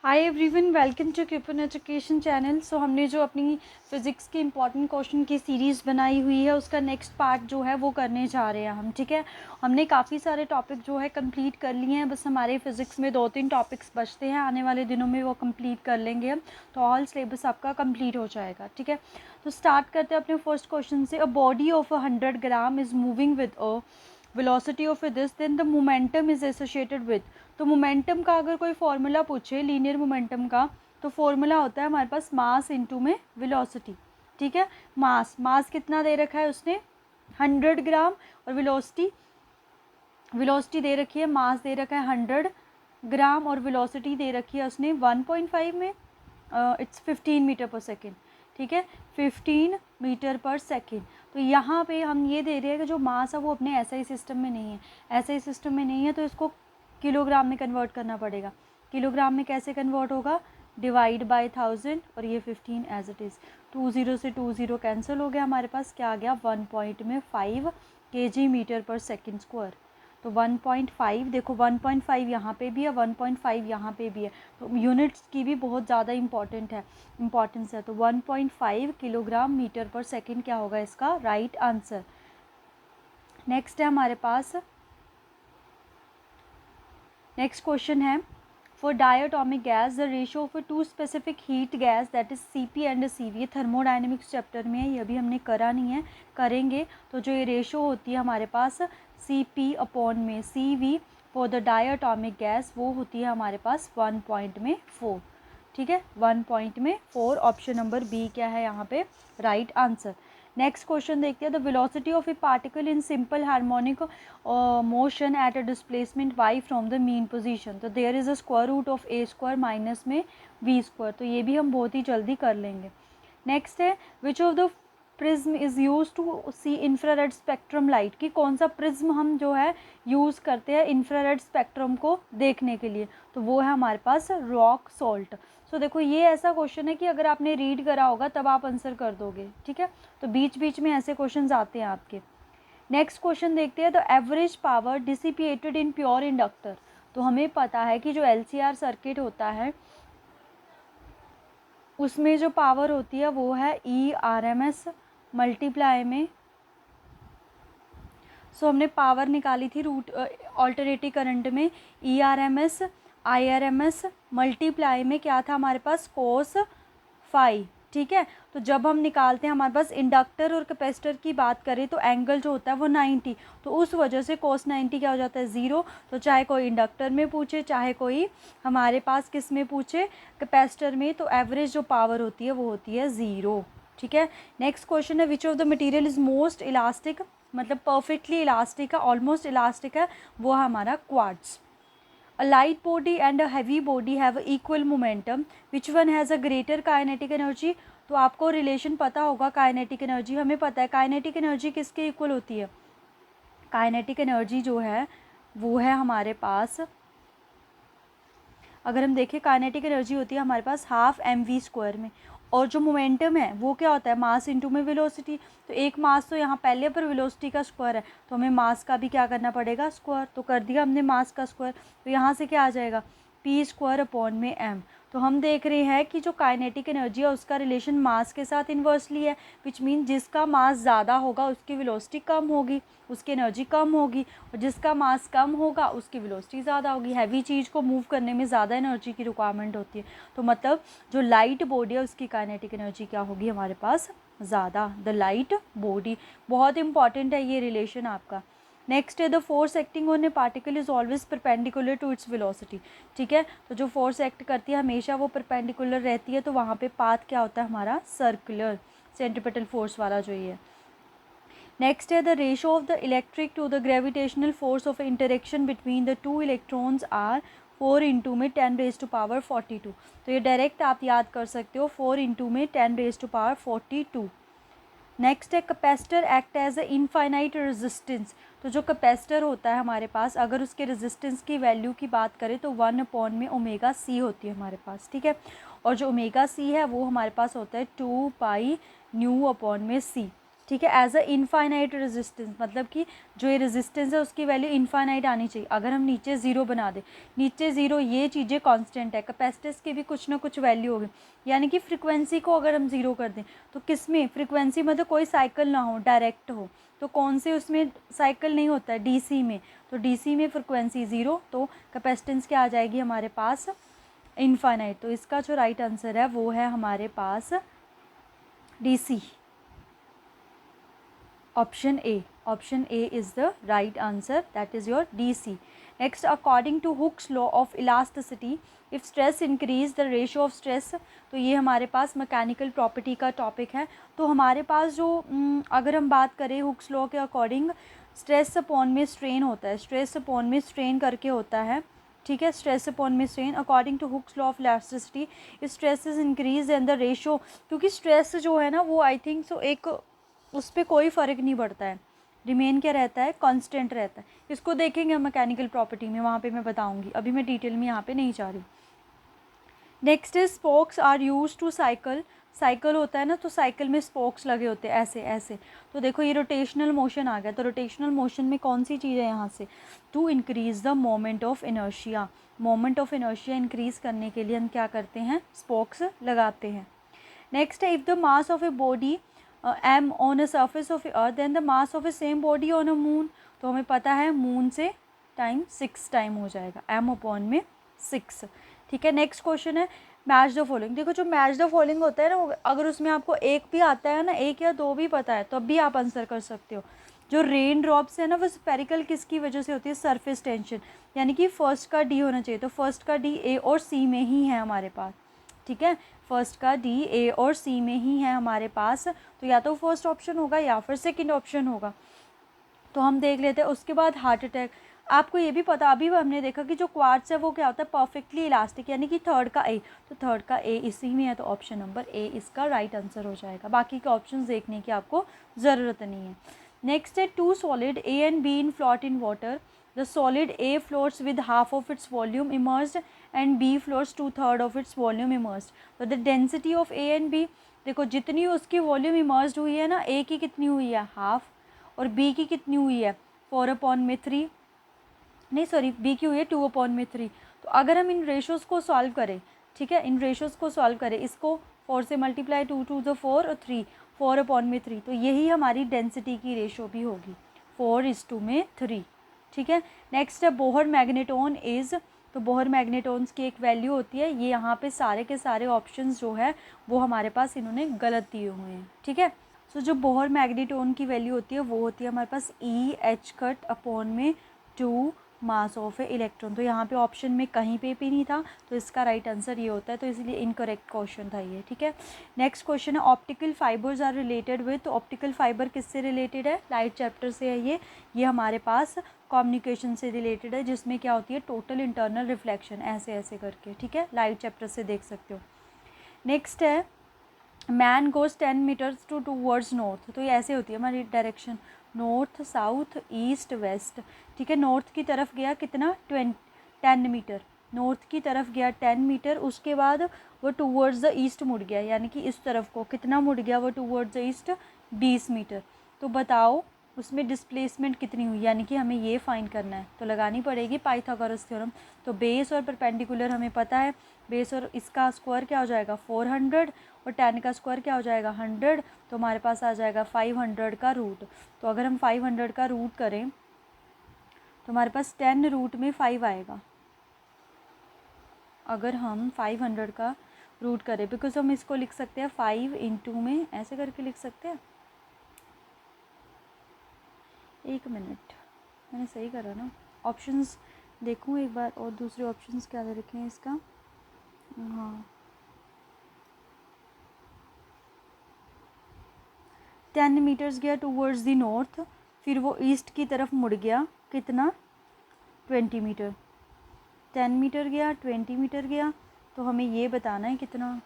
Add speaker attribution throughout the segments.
Speaker 1: Hi everyone, welcome to Qupan education channel. So हमने जो अपनी फ़िज़िक्स की इंपॉर्टेंट क्वेश्चन की सीरीज़ बनाई हुई है उसका नेक्स्ट पार्ट जो है वो करने जा रहे हैं हम। ठीक है, हमने काफ़ी सारे टॉपिक जो है कंप्लीट कर लिए हैं। बस हमारे फ़िज़िक्स में 2-3 टॉपिक्स बचते हैं, आने वाले दिनों में वो कंप्लीट कर लेंगे हम, तो ऑल सिलेबस आपका कंप्लीट हो जाएगा। ठीक है, तो स्टार्ट करते हैं अपने फर्स्ट क्वेश्चन से। A body of 100 gram is moving with a velocity of this, then the momentum is associated with. तो मोमेंटम का अगर कोई फार्मूला पूछे लीनियर मोमेंटम का, तो फार्मूला होता है हमारे पास मास इनटू में वेलोसिटी। ठीक है, मास कितना दे रखा है उसने 100 ग्राम, और वेलोसिटी दे रखी है, मास दे रखा है 100 ग्राम और वेलोसिटी दे रखी है उसने 1.5 में, इट्स 15 मीटर पर सेकेंड। ठीक है, 15 मीटर पर सेकेंड। तो यहाँ पे हम ये दे रहे हैं कि जो मास है वो अपने एसआई सिस्टम में नहीं है, एसआई सिस्टम में नहीं है, तो इसको किलोग्राम में कन्वर्ट करना पड़ेगा। किलोग्राम में कैसे कन्वर्ट होगा, डिवाइड बाय 1000 और ये 15 एज इट इज़। 20 से 20 कैंसिल हो गया, हमारे पास क्या आ गया 1.5 kg मीटर पर सेकेंड स्क्वायर। तो 1.5 देखो, 1.5 यहाँ पे भी है, 1.5 यहाँ पे भी है, तो यूनिट्स की भी बहुत ज़्यादा इम्पॉर्टेंस है। तो 1.5 किलोग्राम मीटर पर सेकेंड क्या होगा इसका राइट आंसर। नेक्स्ट है हमारे पास, नेक्स्ट क्वेश्चन है, for diatomic gas the ratio of two specific heat gas that is Cp and Cv। ये थर्मोडाइनमिक्स चैप्टर में है, ये अभी हमने करा नहीं है, करेंगे। तो जो ये रेशियो होती है हमारे पास Cp अपॉन में Cv for the diatomic gas, वो होती है हमारे पास 1.4। ठीक है, 1.4। ऑप्शन नंबर बी क्या है यहाँ पे राइट आंसर। नेक्स्ट क्वेश्चन देखते हैं, the velocity of a particle in simple harmonic motion at a displacement y from the mean position. तो there is a square root of a square minus में v square. तो ये भी हम बहुत ही जल्दी कर लेंगे। नेक्स्ट है, which of the prism is use to see infrared spectrum light, कि कौन सा प्रिज्म हम जो है यूज़ करते हैं इंफ्रारेड स्पेक्ट्रम को देखने के लिए, तो वो है हमारे पास रॉक सॉल्ट। सो देखो, ये ऐसा क्वेश्चन है कि अगर आपने रीड करा होगा तब आप आंसर कर दोगे। ठीक है, तो बीच बीच में ऐसे क्वेश्चन आते हैं आपके। नेक्स्ट क्वेश्चन देखते हैं, the average power dissipated in pure inductor. तो हमें पता है कि जो LCR सर्किट होता है उसमें जो पावर होती है वो है ERMS मल्टीप्लाई में, सो हमने पावर निकाली थी रूट ऑल्टरनेटिव करंट में, ERMS IRMS मल्टीप्लाई में क्या था हमारे पास कोस फाई। ठीक है, तो जब हम निकालते हैं हमारे पास इंडक्टर और कैपेसिटर की बात करें तो एंगल जो होता है वो 90, तो उस वजह से कोस 90 क्या हो जाता है 0। तो चाहे कोई इंडक्टर में पूछे, चाहे कोई हमारे पास किस में पूछे कैपेसिटर में, तो एवरेज जो पावर होती है वो होती है 0। ठीक है, नेक्स्ट क्वेश्चन है, which of the material is most elastic, मतलब परफेक्टली इलास्टिक है, ऑलमोस्ट इलास्टिक है, वो है हमारा quartz. A light body and a heavy body have equal momentum. Which one has a greater kinetic energy? तो आपको relation पता होगा काइनेटिक एनर्जी, हमें पता है काइनेटिक एनर्जी किसके इक्वल होती है। काइनेटिक एनर्जी जो है वो है हमारे पास, अगर हम देखें काइनेटिक एनर्जी होती है हमारे पास हाफ mv स्क्वायर में, और जो मोमेंटम है वो क्या होता है मास इंटू में वेलोसिटी। तो एक मास तो यहाँ पहले पर वेलोसिटी का स्क्वायर है, तो हमें मास का भी क्या करना पड़ेगा स्क्वायर। तो कर दिया हमने मास का स्क्वायर, तो यहाँ से क्या आ जाएगा p स्क्वायर अपॉन में m। तो हम देख रहे हैं कि जो काइनेटिक एनर्जी है उसका रिलेशन मास के साथ इन्वर्सली है, विच मीन जिसका मास ज़्यादा होगा उसकी वेलोसिटी कम होगी, उसकी एनर्जी कम होगी, और जिसका मास कम होगा उसकी वेलोसिटी ज़्यादा होगी। हैवी चीज़ को मूव करने में ज़्यादा एनर्जी की रिक्वायरमेंट होती है, तो मतलब जो लाइट बॉडी है उसकी काइनेटिक एनर्जी क्या होगी हमारे पास ज़्यादा, द लाइट बॉडी। बहुत इंपॉर्टेंट है ये रिलेशन आपका। नेक्स्ट है, the force acting on a particle is always perpendicular to its velocity. ठीक है, तो जो फोर्स एक्ट करती है हमेशा वो परपेंडिकुलर रहती है, तो वहाँ पे पाथ क्या होता है हमारा सर्कुलर, सेंट्रीपिटल फोर्स वाला जो ये है। नेक्स्ट है, the ratio of the electric to the gravitational force of interaction between the two electrons are 4 into में 10⁻42। तो ये डायरेक्ट आप याद कर सकते हो, 4 इंटू में 10⁻42। नेक्स्ट है, capacitor act as a infinite resistance. तो जो कैपेसिटर होता है हमारे पास, अगर उसके रेजिस्टेंस की वैल्यू की बात करें तो 1 अपॉन में ओमेगा सी होती है हमारे पास। ठीक है, और जो ओमेगा सी है वो हमारे पास होता है 2 पाई न्यू अपॉन में सी। ठीक है, एज अ इनफाइनाइट रेजिस्टेंस, मतलब कि जो ये रेजिस्टेंस है उसकी वैल्यू इनफाइनाइट आनी चाहिए। अगर हम नीचे ज़ीरो बना दें, नीचे ज़ीरो, ये चीज़ें कांस्टेंट है, कैपेसिटेंस की भी कुछ ना कुछ वैल्यू होगी, यानी कि फ्रीक्वेंसी को अगर हम ज़ीरो कर दें तो किस में फ्रीक्वेंसी, मतलब कोई साइकिल ना हो, डायरेक्ट हो, तो कौन से उसमें साइकिल नहीं होता है, डीसी में, तो डीसी में फ्रिक्वेंसी ज़ीरो, तो कैपेसिटेंस क्या आ जाएगी हमारे पास, इनफाइनाइट। तो इसका जो राइट आंसर है वो है हमारे पास DC, option A. Option A is the right answer, that is your DC. Next, according to Hooke's law of elasticity, if stress increase the ratio of stress, तो ये हमारे पास मैकेनिकल प्रॉपर्टी का topic है। तो हमारे पास जो अगर हम बात करें हुक्स लॉ के अकॉर्डिंग, स्ट्रेस अपॉन में स्ट्रेन होता है, स्ट्रेस अपॉन में स्ट्रेन करके होता है, ठीक है, स्ट्रेस अपॉन में strain. According to Hooke's law of elasticity, stress is increase and the ratio, क्योंकि स्ट्रेस जो है ना वो आई थिंक सो एक, उस पर कोई फ़र्क नहीं पड़ता है, रिमेन क्या रहता है, कांस्टेंट रहता है। इसको देखेंगे हम मैकेनिकल प्रॉपर्टी में, वहाँ पे मैं बताऊँगी, अभी मैं डिटेल में यहाँ पे नहीं जा रही। Next is spokes are use to cycle, cycle होता है ना, तो साइकिल में स्पोक्स लगे होते हैं ऐसे ऐसे। तो देखो ये रोटेशनल मोशन आ गया, तो रोटेशनल मोशन में कौन सी चीज़ है यहाँ से, to increase the moment of inertia, moment of inertia increase करने के लिए हम क्या करते हैं, स्पोक्स लगाते हैं। नेक्स्ट है, if the mass of a body m on a surface of earth then the mass of a same body on a moon, तो हमें पता है मून से टाइम 6 टाइम हो जाएगा, m अपॉन में 6, ठीक है। नेक्स्ट क्वेश्चन है, मैच द फॉलोइंग। देखो जो मैच द फॉलोइंग होता है ना, अगर उसमें आपको एक भी आता है ना, एक या दो भी पता है, तब भी आप आंसर कर सकते हो। जो रेन ड्रॉप्स है ना वो स्पेरिकल किसकी वजह से होती है, सरफेस टेंशन, यानी कि फर्स्ट का डी होना चाहिए, तो फर्स्ट का डी ए और सी में ही है हमारे पास, ठीक है, फर्स्ट का डी ए और सी में ही है हमारे पास, तो या तो फर्स्ट ऑप्शन होगा या फिर सेकंड ऑप्शन होगा। तो हम देख लेते हैं। उसके बाद हार्ट अटैक, आपको ये भी पता, अभी हमने देखा कि जो क्वार्ट्ज है वो क्या होता है, परफेक्टली इलास्टिक, यानी कि थर्ड का ए, तो थर्ड का ए इसी में है, तो ऑप्शन नंबर ए इसका राइट आंसर हो जाएगा। बाकी के ऑप्शन देखने की आपको ज़रूरत नहीं है। नेक्स्ट है, two solid A and B in float in water, the solid A floats with half of its volume immersed and B floats 2/3 of its volume immersed, तो the density of A and B, देखो जितनी उसकी volume immersed हुई है ना, ए की कितनी हुई है, हाफ, और बी की कितनी हुई है, 4/3, नहीं सॉरी, बी की हुई है 2/3। तो अगर हम इन रेशोज़ को सॉल्व करें, ठीक है, इन रेशोज़ को सॉल्व करें, इसको 4 से मल्टीप्लाई, 2 2 ज़ 4 और 3, 4/3, तो यही हमारी डेंसिटी की रेशो भी होगी, 4:3, ठीक है। नेक्स्ट है, बोहर मैग्नेटोन इज़, तो बोहर मैग्नेटोन्स की एक वैल्यू होती है, ये यहाँ पे सारे के सारे ऑप्शंस जो है वो हमारे पास इन्होंने गलत दिए हुए हैं, ठीक है। सो जो बोहर मैग्नेटोन की वैल्यू होती है वो होती है हमारे पास E(h)/2 mass of A electron, तो यहाँ पे ऑप्शन में कहीं पे भी नहीं था, तो इसका राइट आंसर ये होता है, तो इसलिए इनकरेक्ट क्वेश्चन था ये, ठीक है। नेक्स्ट क्वेश्चन है, optical fibres are related with, तो ऑप्टिकल फाइबर किससे रिलेटेड है, लाइट चैप्टर से है ये हमारे पास कम्युनिकेशन से रिलेटेड है, जिसमें क्या होती है, टोटल इंटरनल रिफ्लेक्शन, ऐसे ऐसे करके, ठीक है, लाइट चैप्टर से देख सकते हो। नेक्स्ट है, man goes 10 metres towards north, तो ये ऐसे होती है हमारी direction, north south east west, ठीक है। नॉर्थ की तरफ गया कितना, 10 मीटर, नॉर्थ की तरफ गया 10 मीटर, उसके बाद वो टूवर्ड्स द ईस्ट मुड़ गया, यानी कि इस तरफ को कितना मुड़ गया वो टूवर्ड्स द ईस्ट, 20 मीटर। तो बताओ उसमें डिस्प्लेसमेंट कितनी हुई, यानी कि हमें ये फाइंड करना है, तो लगानी पड़ेगी पाइथागोरस थ्योरम। तो बेस और परपेंडिकुलर हमें पता है, बेस और इसका स्क्वायर क्या हो जाएगा 400, और 10 का स्क्वायर क्या हो जाएगा 100, तो हमारे पास आ जाएगा 500 का रूट। तो अगर हम 500 का रूट करें तो हमारे पास 10 रूट में 5 आएगा, अगर हम 500 का रूट करें, बिकॉज हम इसको लिख सकते हैं 5 × में, ऐसे करके लिख सकते हैं, एक मिनट मैंने सही करा ना, ऑप्शंस देखूँ एक बार, और दूसरे ऑप्शंस क्या दे रखे हैं इसका, हाँ 10 मीटर्स गया टूवर्ड्स द नॉर्थ, फिर वो ईस्ट की तरफ मुड़ गया कितना 20 मीटर, 10 मीटर गया 20 मीटर गया, तो हमें ये बताना है कितना,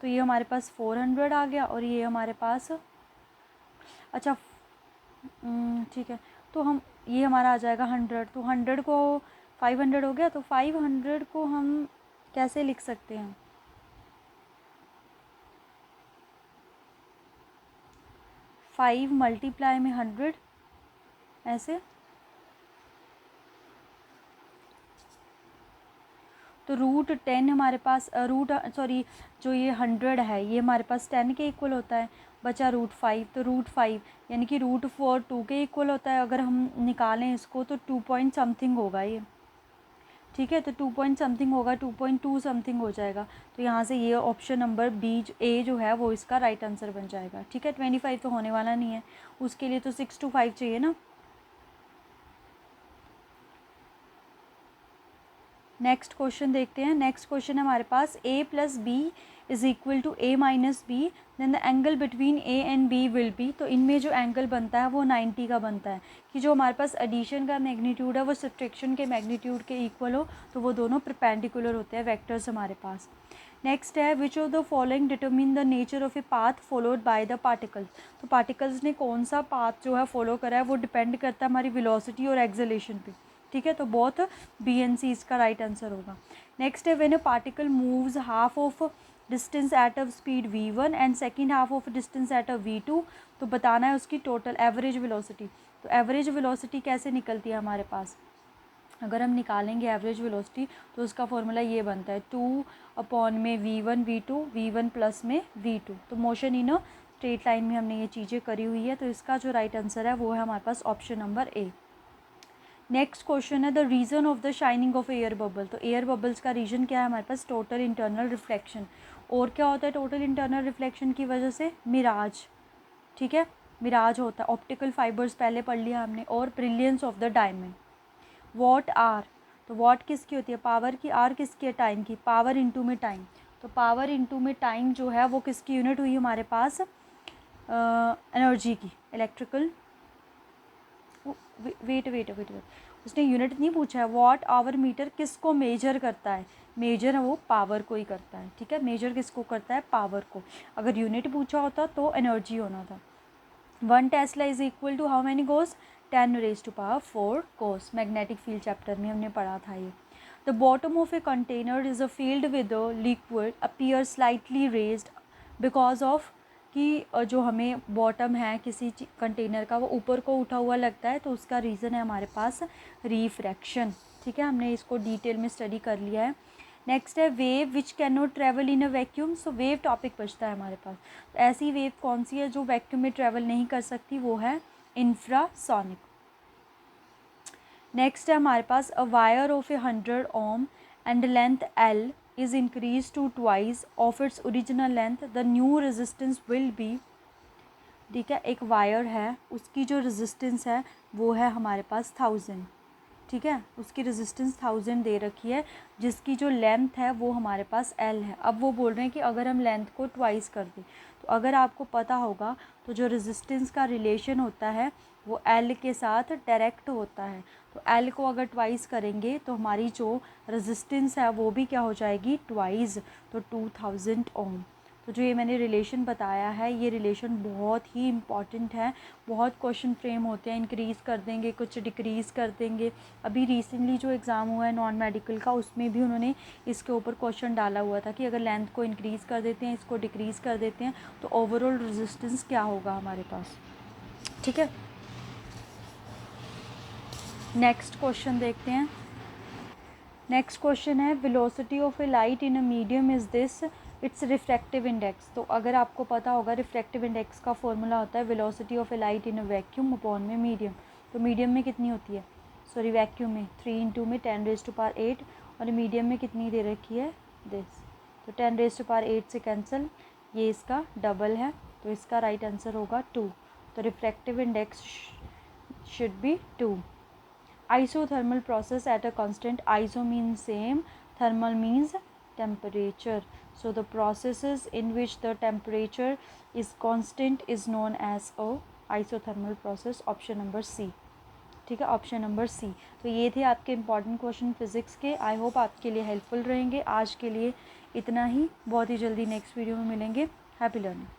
Speaker 1: तो ये हमारे पास 400 आ गया, और ये हमारे पास, अच्छा ठीक है, तो हम ये हमारा आ जाएगा 100, तो 100 को 500 हो गया, तो 500 को हम कैसे लिख सकते हैं, 5 मल्टीप्लाई में 100 ऐसे, तो √10 हमारे पास जो ये 100 है ये हमारे पास 10 के इक्वल होता है, बचा √5, तो √5 यानी कि √4 2 के इक्वल होता है। अगर हम निकालें इसको तो 2 पॉइंट समथिंग होगा ये, ठीक है, तो 2 पॉइंट समथिंग होगा, 2.2 समथिंग हो जाएगा। तो यहाँ से ये ऑप्शन नंबर बी ए जो है वो इसका राइट आंसर बन जाएगा, ठीक है। 25 तो होने वाला नहीं है, उसके लिए तो 6 to 5 चाहिए ना। नेक्स्ट क्वेश्चन देखते हैं। नेक्स्ट क्वेश्चन है हमारे पास a + b is equal to a - b, then the angle between a and b will be. तो इनमें जो एंगल बनता है वो 90 का बनता है कि जो हमारे पास एडिशन का मैग्नीट्यूड है वो सब्ट्रैक्शन के मैग्नीट्यूड के इक्वल हो, तो वो दोनों परपेंडिकुलर होते हैं वेक्टर्स हमारे पास। नेक्स्ट है which of the following determine the nature of a path followed by the particles. तो पार्टिकल्स ने कौन सा पाथ जो है फॉलो करा है वो डिपेंड करता है हमारी वेलोसिटी और एक्सेलरेशन पे, ठीक है। तो बोथ बी एंड सी इसका राइट आंसर होगा। नेक्स्ट है when a particle moves half of distance at a speed v1 and second half of distance at a v2, तो बताना है उसकी टोटल एवरेज वेलोसिटी। तो एवरेज वेलोसिटी कैसे निकलती है हमारे पास, अगर हम निकालेंगे एवरेज वेलोसिटी तो उसका फॉर्मूला ये बनता है 2/v1 v2 v1 प्लस में v2। तो motion in a straight line में हमने ये चीज़ें करी हुई है, तो इसका जो राइट आंसर है वो है हमारे पास option number A. Next question है the reason of the shining of air bubble. तो एयर बबल्स का रीज़न क्या है हमारे पास, टोटल इंटरनल रिफ्लेक्शन। और क्या होता है टोटल इंटरनल रिफ्लेक्शन की वजह से, मिराज, ठीक है, मिराज होता है। ऑप्टिकल फाइबर्स पहले पढ़ लिया हमने। और brilliance of the diamond. What are, तो वॉट किसकी होती है पावर की, आर किसकी है टाइम की, पावर इंटू में टाइम। तो पावर इंटू में टाइम जो है वो किसकी यूनिट हुई हमारे पास, एनर्जी की, इलेक्ट्रिकल। वेट उसने यूनिट नहीं पूछा है। वॉट आवर मीटर किसको मेजर करता है, मेजर है वो पावर को ही करता है, ठीक है। मेजर किसको करता है, पावर को। अगर यूनिट पूछा होता तो एनर्जी होना था। 1 tesla is equal to how many gauss, 10⁻⁴ gauss. Magnetic field chapter में हमने पढ़ा था ये। The bottom of a container is a filled with a liquid appear slightly raised because of, कि जो हमें बॉटम है किसी कंटेनर का वो ऊपर को उठा हुआ लगता है, तो उसका रीज़न है हमारे पास रिफ्रैक्शन, ठीक है। हमने इसको डिटेल में स्टडी कर लिया है। नेक्स्ट है wave which can not travel in a vacuum. So wave topic बचता है हमारे पास। तो ऐसी वेव कौन सी है जो वैक्यूम में ट्रैवल नहीं कर सकती, वो है इंफ्रासोनिक। नेक्स्ट है हमारे पास a wire of 100 ohm and length L is increased to twice of its original length, the new resistance will be, ठीक है। एक वायर है उसकी जो रेजिस्टेंस है वो है हमारे पास 1000, ठीक है। उसकी रेजिस्टेंस 1000 दे रखी है, जिसकी जो लेंथ है वो हमारे पास L है। अब वो बोल रहे हैं कि अगर हम लेंथ को ट्वाइस कर दें, तो अगर आपको पता होगा तो जो रेजिस्टेंस का रिलेशन होता है वो L के साथ डायरेक्ट होता है। तो L को अगर ट्वाइस करेंगे तो हमारी जो रेजिस्टेंस है वो भी क्या हो जाएगी, ट्वाइस, तो 2000 ओम। तो जो ये मैंने रिलेशन बताया है ये रिलेशन बहुत ही इम्पॉर्टेंट है। बहुत क्वेश्चन फ्रेम होते हैं, इंक्रीज़ कर देंगे, कुछ डिक्रीज़ कर देंगे। अभी रिसेंटली जो एग्ज़ाम हुआ है नॉन मेडिकल का, उसमें भी उन्होंने इसके ऊपर क्वेश्चन डाला हुआ था कि अगर लेंथ को इंक्रीज़ कर देते हैं, इसको डिक्रीज़ कर देते हैं, तो ओवरऑल रेजिस्टेंस क्या होगा हमारे पास, ठीक है। नेक्स्ट क्वेश्चन देखते हैं। नेक्स्ट क्वेश्चन है velocity of A light in a medium is this it's refractive index. तो अगर आपको पता होगा रिफ्रैक्टिव इंडेक्स का फॉर्मूला होता है velocity of A light in a vacuum upon में मीडियम। तो मीडियम में कितनी होती है, सॉरी वैक्यूम में 3 इंटू में 10⁸, और मीडियम में कितनी दे रखी है, दिस। तो 10⁸ से कैंसिल, ये इसका डबल है, तो इसका राइट आंसर होगा 2। तो refractive index should be 2। Isothermal process at a constant, iso means same, thermal means temperature. So the processes in which the temperature is constant is known as a isothermal process. Option number C, ठीक है, option number सी। तो ये थे आपके important question physics के। I hope आपके लिए helpful रहेंगे। आज के लिए इतना ही, बहुत ही जल्दी नेक्स्ट वीडियो में मिलेंगे। Happy learning.